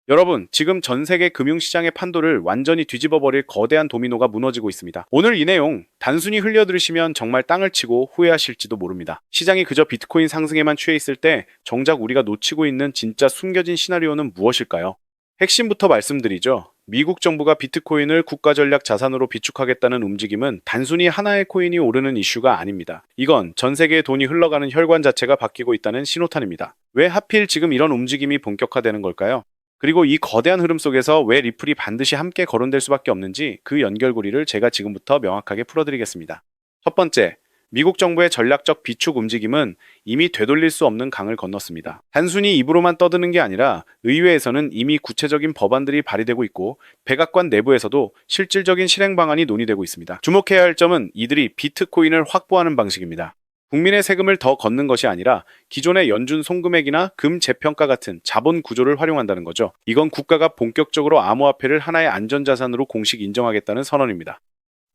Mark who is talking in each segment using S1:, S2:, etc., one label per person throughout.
S1: 여러분, 지금 전 세계 금융시장의 판도를 완전히 뒤집어버릴 거대한 도미노가 무너지고 있습니다. 오늘 이 내용 단순히 흘려들으시면 정말 땅을 치고 후회하실지도 모릅니다. 시장이 그저 비트코인 상승에만 취해 있을 때 정작 우리가 놓치고 있는 진짜 숨겨진 시나리오는 무엇일까요? 핵심부터 말씀드리죠. 미국 정부가 비트코인을 국가전략 자산으로 비축하겠다는 움직임은 단순히 하나의 코인이 오르는 이슈가 아닙니다. 이건 전 세계의 돈이 흘러가는 혈관 자체가 바뀌고 있다는 신호탄입니다. 왜 하필 지금 이런 움직임이 본격화되는 걸까요? 그리고 이 거대한 흐름 속에서 왜 리플이 반드시 함께 거론될 수밖에 없는지 그 연결고리를 제가 지금부터 명확하게 풀어드리겠습니다. 첫 번째, 미국 정부의 전략적 비축 움직임은 이미 되돌릴 수 없는 강을 건넜습니다. 단순히 입으로만 떠드는 게 아니라 의회에서는 이미 구체적인 법안들이 발의되고 있고 백악관 내부에서도 실질적인 실행 방안이 논의되고 있습니다. 주목해야 할 점은 이들이 비트코인을 확보하는 방식입니다. 국민의 세금을 더 걷는 것이 아니라 기존의 연준 송금액이나 금 재평가 같은 자본 구조를 활용한다는 거죠. 이건 국가가 본격적으로 암호화폐를 하나의 안전자산으로 공식 인정하겠다는 선언입니다.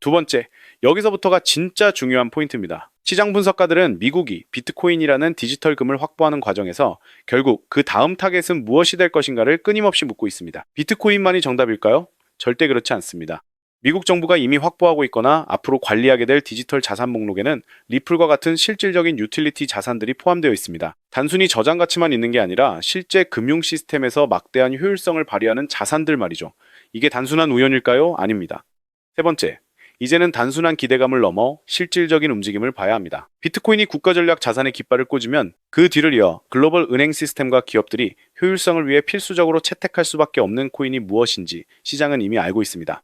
S1: 두 번째, 여기서부터가 진짜 중요한 포인트입니다. 시장 분석가들은 미국이 비트코인이라는 디지털 금을 확보하는 과정에서 결국 그 다음 타겟은 무엇이 될 것인가를 끊임없이 묻고 있습니다. 비트코인만이 정답일까요? 절대 그렇지 않습니다. 미국 정부가 이미 확보하고 있거나 앞으로 관리하게 될 디지털 자산 목록에는 리플과 같은 실질적인 유틸리티 자산들이 포함되어 있습니다. 단순히 저장 가치만 있는 게 아니라 실제 금융 시스템에서 막대한 효율성을 발휘하는 자산들 말이죠. 이게 단순한 우연일까요? 아닙니다. 세 번째, 이제는 단순한 기대감을 넘어 실질적인 움직임을 봐야 합니다. 비트코인이 국가전략 자산의 깃발을 꽂으면 그 뒤를 이어 글로벌 은행 시스템과 기업들이 효율성을 위해 필수적으로 채택할 수밖에 없는 코인이 무엇인지 시장은 이미 알고 있습니다.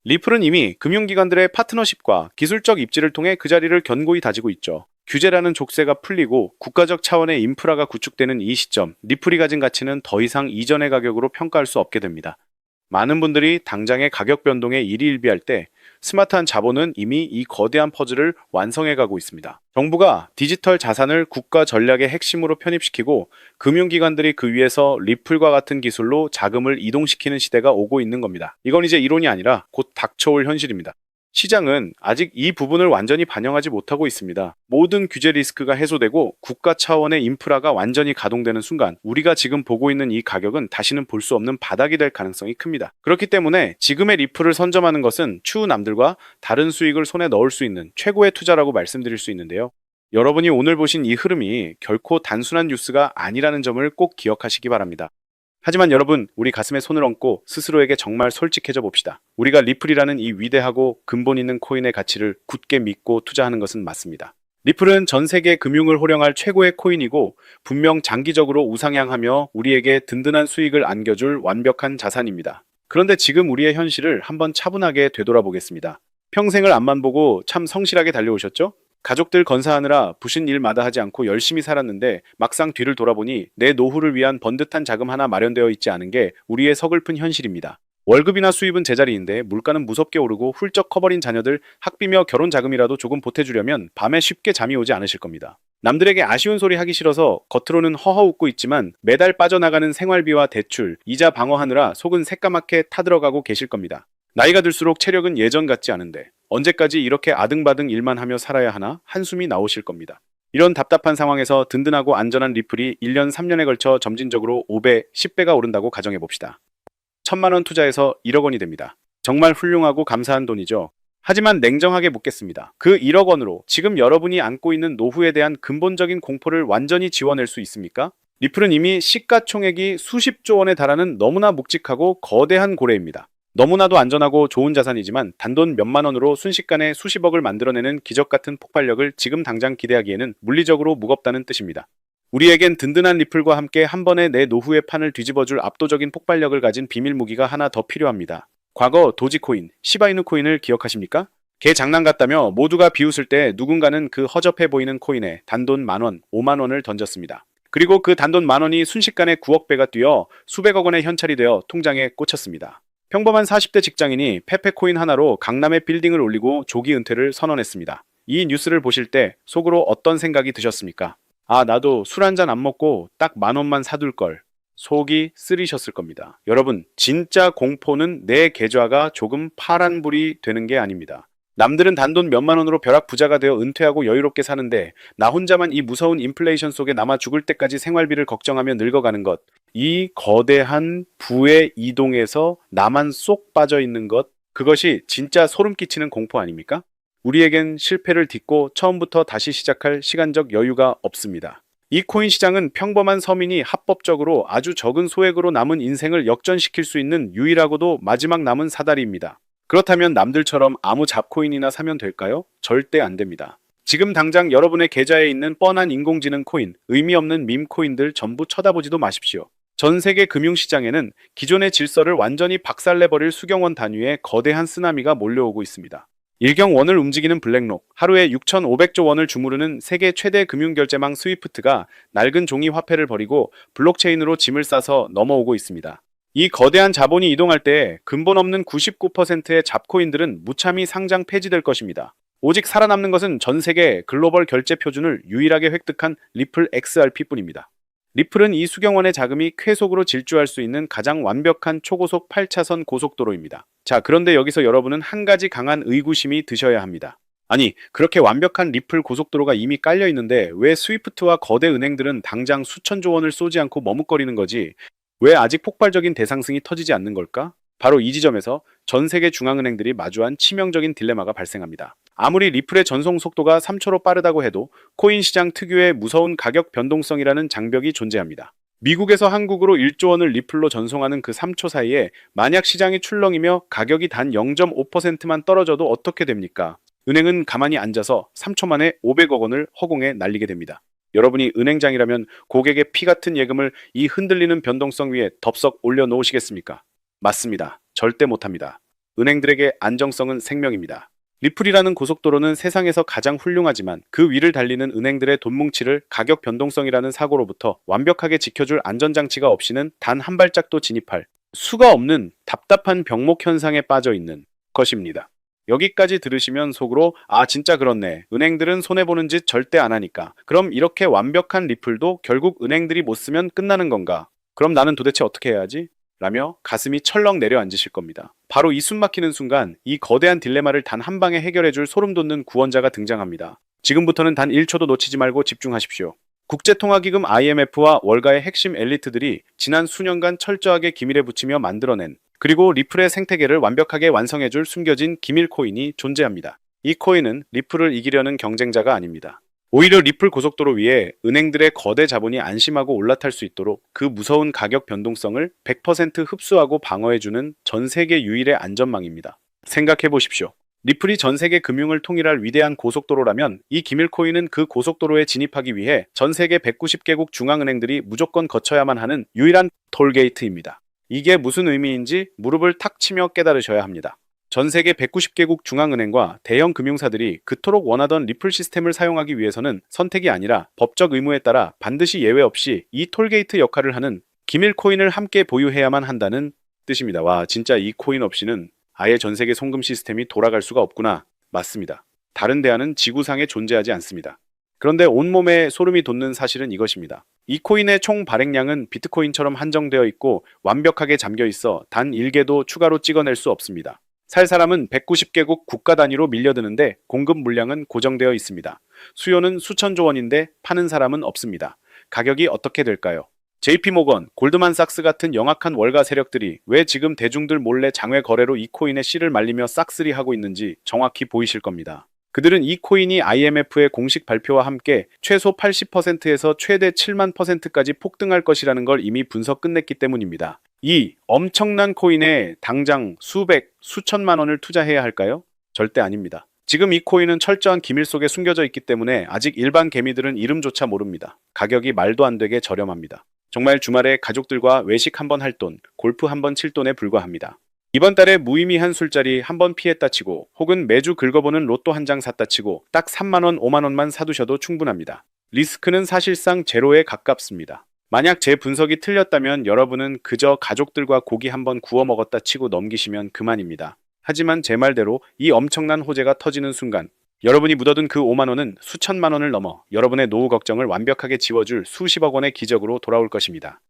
S1: 리플은 이미 금융기관들의 파트너십과 기술적 입지를 통해 그 자리를 견고히 다지고 있죠. 규제라는 족쇄가 풀리고 국가적 차원의 인프라가 구축되는 이 시점, 리플이 가진 가치는 더 이상 이전의 가격으로 평가할 수 없게 됩니다. 많은 분들이 당장의 가격 변동에 일희일비할 때 스마트한 자본은 이미 이 거대한 퍼즐을 완성해 가고 있습니다. 정부가 디지털 자산을 국가 전략의 핵심으로 편입시키고 금융기관들이 그 위에서 리플과 같은 기술로 자금을 이동시키는 시대가 오고 있는 겁니다. 이건 이제 이론이 아니라 곧 닥쳐올 현실입니다. 시장은 아직 이 부분을 완전히 반영하지 못하고 있습니다. 모든 규제 리스크가 해소되고 국가 차원의 인프라가 완전히 가동되는 순간 우리가 지금 보고 있는 이 가격은 다시는 볼 수 없는 바닥이 될 가능성이 큽니다. 그렇기 때문에 지금의 리플을 선점하는 것은 추후 남들과 다른 수익을 손에 넣을 수 있는 최고의 투자라고 말씀드릴 수 있는데요. 여러분이 오늘 보신 이 흐름이 결코 단순한 뉴스가 아니라는 점을 꼭 기억하시기 바랍니다. 하지만 여러분, 우리 가슴에 손을 얹고 스스로에게 정말 솔직해져 봅시다. 우리가 리플이라는 이 위대하고 근본 있는 코인의 가치를 굳게 믿고 투자하는 것은 맞습니다. 리플은 전 세계 금융을 호령할 최고의 코인이고 분명 장기적으로 우상향하며 우리에게 든든한 수익을 안겨줄 완벽한 자산입니다. 그런데 지금 우리의 현실을 한번 차분하게 되돌아보겠습니다. 평생을 앞만 보고 참 성실하게 달려오셨죠? 가족들 건사하느라 부신 일마다 하지 않고 열심히 살았는데 막상 뒤를 돌아보니 내 노후를 위한 번듯한 자금 하나 마련되어 있지 않은 게 우리의 서글픈 현실입니다. 월급이나 수입은 제자리인데 물가는 무섭게 오르고 훌쩍 커버린 자녀들 학비며 결혼 자금이라도 조금 보태주려면 밤에 쉽게 잠이 오지 않으실 겁니다. 남들에게 아쉬운 소리 하기 싫어서 겉으로는 허허 웃고 있지만 매달 빠져나가는 생활비와 대출, 이자 방어하느라 속은 새까맣게 타들어가고 계실 겁니다. 나이가 들수록 체력은 예전 같지 않은데 언제까지 이렇게 아등바등 일만 하며 살아야 하나 한숨이 나오실 겁니다. 이런 답답한 상황에서 든든하고 안전한 리플이 1년 3년에 걸쳐 점진적으로 5배, 10배가 오른다고 가정해봅시다. 1,000만 원 투자해서 1억 원이 됩니다. 정말 훌륭하고 감사한 돈이죠. 하지만 냉정하게 묻겠습니다. 그 1억 원으로 지금 여러분이 안고 있는 노후에 대한 근본적인 공포를 완전히 지워낼 수 있습니까? 리플은 이미 시가총액이 수십조 원에 달하는 너무나 묵직하고 거대한 고래입니다. 너무나도 안전하고 좋은 자산이지만 단돈 몇만 원으로 순식간에 수십억을 만들어내는 기적같은 폭발력을 지금 당장 기대하기에는 물리적으로 무겁다는 뜻입니다. 우리에겐 든든한 리플과 함께 한 번에 내 노후의 판을 뒤집어줄 압도적인 폭발력을 가진 비밀 무기가 하나 더 필요합니다. 과거 도지코인, 시바이누 코인을 기억하십니까? 개 장난 같다며 모두가 비웃을 때 누군가는 그 허접해 보이는 코인에 단돈 만원, 5만 원을 던졌습니다. 그리고 그 단돈 만원이 순식간에 9억 배가 뛰어 수백억 원의 현찰이 되어 통장에 꽂혔습니다. 평범한 40대 직장인이 페페코인 하나로 강남에 빌딩을 올리고 조기 은퇴를 선언했습니다. 이 뉴스를 보실 때 속으로 어떤 생각이 드셨습니까? 아, 나도 술 한잔 안 먹고 딱 만원만 사둘 걸. 속이 쓰리셨을 겁니다. 여러분, 진짜 공포는 내 계좌가 조금 파란불이 되는 게 아닙니다. 남들은 단돈 몇만 원으로 벼락 부자가 되어 은퇴하고 여유롭게 사는데 나 혼자만 이 무서운 인플레이션 속에 남아 죽을 때까지 생활비를 걱정하며 늙어가는 것. 이 거대한 부의 이동에서 나만 쏙 빠져 있는 것. 그것이 진짜 소름 끼치는 공포 아닙니까? 우리에겐 실패를 딛고 처음부터 다시 시작할 시간적 여유가 없습니다. 이 코인 시장은 평범한 서민이 합법적으로 아주 적은 소액으로 남은 인생을 역전시킬 수 있는 유일하고도 마지막 남은 사다리입니다. 그렇다면 남들처럼 아무 잡코인이나 사면 될까요? 절대 안 됩니다. 지금 당장 여러분의 계좌에 있는 뻔한 인공지능 코인, 의미 없는 밈 코인들 전부 쳐다보지도 마십시오. 전 세계 금융시장에는 기존의 질서를 완전히 박살내버릴 수경원 단위의 거대한 쓰나미가 몰려오고 있습니다. 일경 원을 움직이는 블랙록, 하루에 6,500조 원을 주무르는 세계 최대 금융결제망 스위프트가 낡은 종이 화폐를 버리고 블록체인으로 짐을 싸서 넘어오고 있습니다. 이 거대한 자본이 이동할 때 근본 없는 99%의 잡코인들은 무참히 상장 폐지될 것입니다. 오직 살아남는 것은 전 세계 글로벌 결제 표준을 유일하게 획득한 리플 XRP뿐입니다. 리플은 이 수경원의 자금이 쾌속으로 질주할 수 있는 가장 완벽한 초고속 8차선 고속도로입니다. 자, 그런데 여기서 여러분은 한 가지 강한 의구심이 드셔야 합니다. 아니, 그렇게 완벽한 리플 고속도로가 이미 깔려 있는데 왜 스위프트와 거대 은행들은 당장 수천조 원을 쏘지 않고 머뭇거리는 거지? 왜 아직 폭발적인 대상승이 터지지 않는 걸까? 바로 이 지점에서 전 세계 중앙은행들이 마주한 치명적인 딜레마가 발생합니다. 아무리 리플의 전송 속도가 3초로 빠르다고 해도 코인 시장 특유의 무서운 가격 변동성이라는 장벽이 존재합니다. 미국에서 한국으로 1조 원을 리플로 전송하는 그 3초 사이에 만약 시장이 출렁이며 가격이 단 0.5%만 떨어져도 어떻게 됩니까? 은행은 가만히 앉아서 3초 만에 500억 원을 허공에 날리게 됩니다. 여러분이 은행장이라면 고객의 피 같은 예금을 이 흔들리는 변동성 위에 덥석 올려놓으시겠습니까? 맞습니다. 절대 못합니다. 은행들에게 안정성은 생명입니다. 리플이라는 고속도로는 세상에서 가장 훌륭하지만 그 위를 달리는 은행들의 돈뭉치를 가격 변동성이라는 사고로부터 완벽하게 지켜줄 안전장치가 없이는 단 한 발짝도 진입할 수가 없는 답답한 병목 현상에 빠져 있는 것입니다. 여기까지 들으시면 속으로 아 진짜 그렇네. 은행들은 손해보는 짓 절대 안 하니까. 그럼 이렇게 완벽한 리플도 결국 은행들이 못 쓰면 끝나는 건가? 그럼 나는 도대체 어떻게 해야지? 라며 가슴이 철렁 내려앉으실 겁니다. 바로 이 숨막히는 순간 이 거대한 딜레마를 단 한 방에 해결해줄 소름 돋는 구원자가 등장합니다. 지금부터는 단 1초도 놓치지 말고 집중하십시오. 국제통화기금 IMF와 월가의 핵심 엘리트들이 지난 수년간 철저하게 기밀에 붙이며 만들어낸 그리고 리플의 생태계를 완벽하게 완성해줄 숨겨진 기밀 코인이 존재합니다. 이 코인은 리플을 이기려는 경쟁자가 아닙니다. 오히려 리플 고속도로 위에 은행들의 거대 자본이 안심하고 올라탈 수 있도록 그 무서운 가격 변동성을 100% 흡수하고 방어해주는 전 세계 유일의 안전망입니다. 생각해 보십시오. 리플이 전 세계 금융을 통일할 위대한 고속도로라면 이 기밀 코인은 그 고속도로에 진입하기 위해 전 세계 190개국 중앙은행들이 무조건 거쳐야만 하는 유일한 톨게이트입니다. 이게 무슨 의미인지 무릎을 탁 치며 깨달으셔야 합니다. 전 세계 190개국 중앙은행과 대형 금융사들이 그토록 원하던 리플 시스템을 사용하기 위해서는 선택이 아니라 법적 의무에 따라 반드시 예외 없이 이 톨게이트 역할을 하는 기밀 코인을 함께 보유해야만 한다는 뜻입니다. 와, 진짜 이 코인 없이는 아예 전 세계 송금 시스템이 돌아갈 수가 없구나. 맞습니다. 다른 대안은 지구상에 존재하지 않습니다. 그런데 온몸에 소름이 돋는 사실은 이것입니다. 이 코인의 총 발행량은 비트코인처럼 한정되어 있고 완벽하게 잠겨 있어 단 1개도 추가로 찍어낼 수 없습니다. 살 사람은 190개국 국가 단위로 밀려드는데 공급 물량은 고정되어 있습니다. 수요는 수천조 원인데 파는 사람은 없습니다. 가격이 어떻게 될까요? JP모건, 골드만삭스 같은 영악한 월가 세력들이 왜 지금 대중들 몰래 장외 거래로 이 코인의 씨를 말리며 싹쓸이하고 있는지 정확히 보이실 겁니다. 그들은 이 코인이 IMF의 공식 발표와 함께 최소 80%에서 최대 7만%까지 폭등할 것이라는 걸 이미 분석 끝냈기 때문입니다. 이 엄청난 코인에 당장 수백, 수천만 원을 투자해야 할까요? 절대 아닙니다. 지금 이 코인은 철저한 기밀 속에 숨겨져 있기 때문에 아직 일반 개미들은 이름조차 모릅니다. 가격이 말도 안 되게 저렴합니다. 정말 주말에 가족들과 외식 한번 할 돈, 골프 한번 칠 돈에 불과합니다. 이번 달에 무의미한 술자리 한번 피했다 치고 혹은 매주 긁어보는 로또 한 장 샀다 치고 딱 3만원, 5만원만 사두셔도 충분합니다. 리스크는 사실상 제로에 가깝습니다. 만약 제 분석이 틀렸다면 여러분은 그저 가족들과 고기 한번 구워 먹었다 치고 넘기시면 그만입니다. 하지만 제 말대로 이 엄청난 호재가 터지는 순간 여러분이 묻어둔 그 5만원은 수천만 원을 넘어 여러분의 노후 걱정을 완벽하게 지워줄 수십억 원의 기적으로 돌아올 것입니다.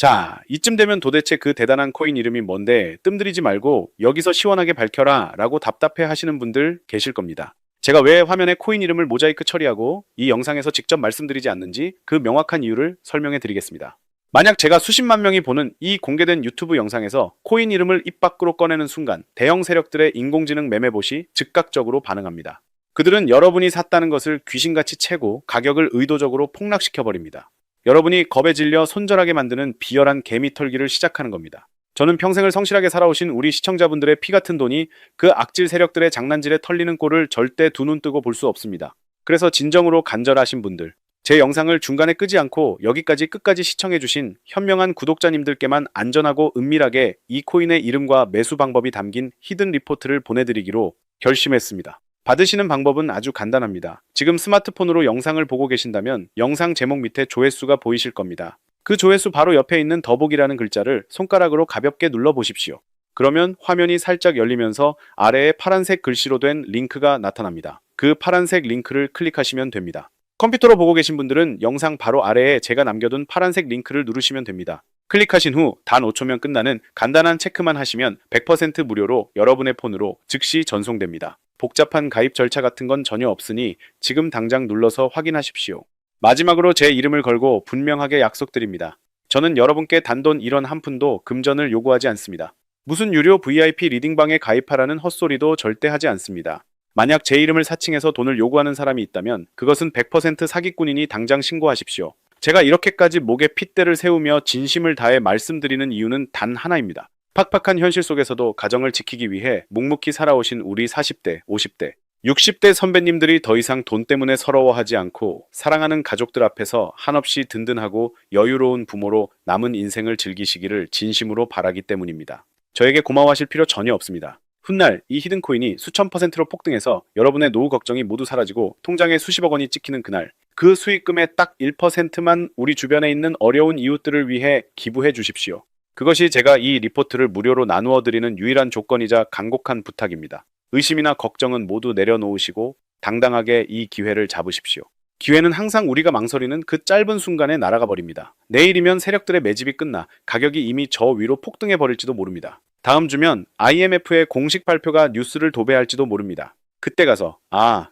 S1: 자, 이쯤 되면 도대체 그 대단한 코인 이름이 뭔데 뜸들이지 말고 여기서 시원하게 밝혀라 라고 답답해 하시는 분들 계실 겁니다. 제가 왜 화면에 코인 이름을 모자이크 처리하고 이 영상에서 직접 말씀드리지 않는지 그 명확한 이유를 설명해 드리겠습니다. 만약 제가 수십만 명이 보는 이 공개된 유튜브 영상에서 코인 이름을 입 밖으로 꺼내는 순간 대형 세력들의 인공지능 매매봇이 즉각적으로 반응합니다. 그들은 여러분이 샀다는 것을 귀신같이 채고 가격을 의도적으로 폭락시켜버립니다. 여러분이 겁에 질려 손절하게 만드는 비열한 개미 털기를 시작하는 겁니다. 저는 평생을 성실하게 살아오신 우리 시청자분들의 피 같은 돈이 그 악질 세력들의 장난질에 털리는 꼴을 절대 두 눈 뜨고 볼 수 없습니다. 그래서 진정으로 간절하신 분들, 제 영상을 중간에 끄지 않고 여기까지 끝까지 시청해주신 현명한 구독자님들께만 안전하고 은밀하게 이 코인의 이름과 매수 방법이 담긴 히든 리포트를 보내드리기로 결심했습니다. 받으시는 방법은 아주 간단합니다. 지금 스마트폰으로 영상을 보고 계신다면 영상 제목 밑에 조회수가 보이실 겁니다. 그 조회수 바로 옆에 있는 더보기라는 글자를 손가락으로 가볍게 눌러보십시오. 그러면 화면이 살짝 열리면서 아래에 파란색 글씨로 된 링크가 나타납니다. 그 파란색 링크를 클릭하시면 됩니다. 컴퓨터로 보고 계신 분들은 영상 바로 아래에 제가 남겨둔 파란색 링크를 누르시면 됩니다. 클릭하신 후 단 5초면 끝나는 간단한 체크만 하시면 100% 무료로 여러분의 폰으로 즉시 전송됩니다. 복잡한 가입 절차 같은 건 전혀 없으니 지금 당장 눌러서 확인하십시오. 마지막으로 제 이름을 걸고 분명하게 약속드립니다. 저는 여러분께 단돈 1원 한 푼도 금전을 요구하지 않습니다. 무슨 유료 VIP 리딩방에 가입하라는 헛소리도 절대 하지 않습니다. 만약 제 이름을 사칭해서 돈을 요구하는 사람이 있다면 그것은 100% 사기꾼이니 당장 신고하십시오. 제가 이렇게까지 목에 핏대를 세우며 진심을 다해 말씀드리는 이유는 단 하나입니다. 팍팍한 현실 속에서도 가정을 지키기 위해 묵묵히 살아오신 우리 40대, 50대, 60대 선배님들이 더 이상 돈 때문에 서러워하지 않고 사랑하는 가족들 앞에서 한없이 든든하고 여유로운 부모로 남은 인생을 즐기시기를 진심으로 바라기 때문입니다. 저에게 고마워하실 필요 전혀 없습니다. 훗날 이 히든코인이 수천 %로 폭등해서 여러분의 노후 걱정이 모두 사라지고 통장에 수십억 원이 찍히는 그날, 그 수익금의 딱 1%만 우리 주변에 있는 어려운 이웃들을 위해 기부해 주십시오. 그것이 제가 이 리포트를 무료로 나누어 드리는 유일한 조건이자 간곡한 부탁입니다. 의심이나 걱정은 모두 내려놓으시고 당당하게 이 기회를 잡으십시오. 기회는 항상 우리가 망설이는 그 짧은 순간에 날아가 버립니다. 내일이면 세력들의 매집이 끝나 가격이 이미 저 위로 폭등해 버릴지도 모릅니다. 다음 주면 IMF의 공식 발표가 뉴스를 도배할지도 모릅니다. 그때 가서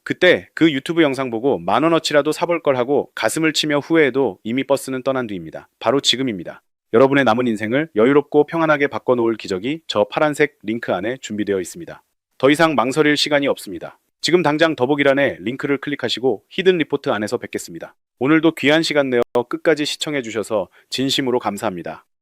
S1: 그때 그 유튜브 영상 보고 10,000원어치라도 사볼 걸 하고 가슴을 치며 후회해도 이미 버스는 떠난 뒤입니다. 바로 지금입니다. 여러분의 남은 인생을 여유롭고 평안하게 바꿔놓을 기적이 저 파란색 링크 안에 준비되어 있습니다. 더 이상 망설일 시간이 없습니다. 지금 당장 더보기란에 링크를 클릭하시고 히든 리포트 안에서 뵙겠습니다. 오늘도 귀한 시간 내어 끝까지 시청해주셔서 진심으로 감사합니다.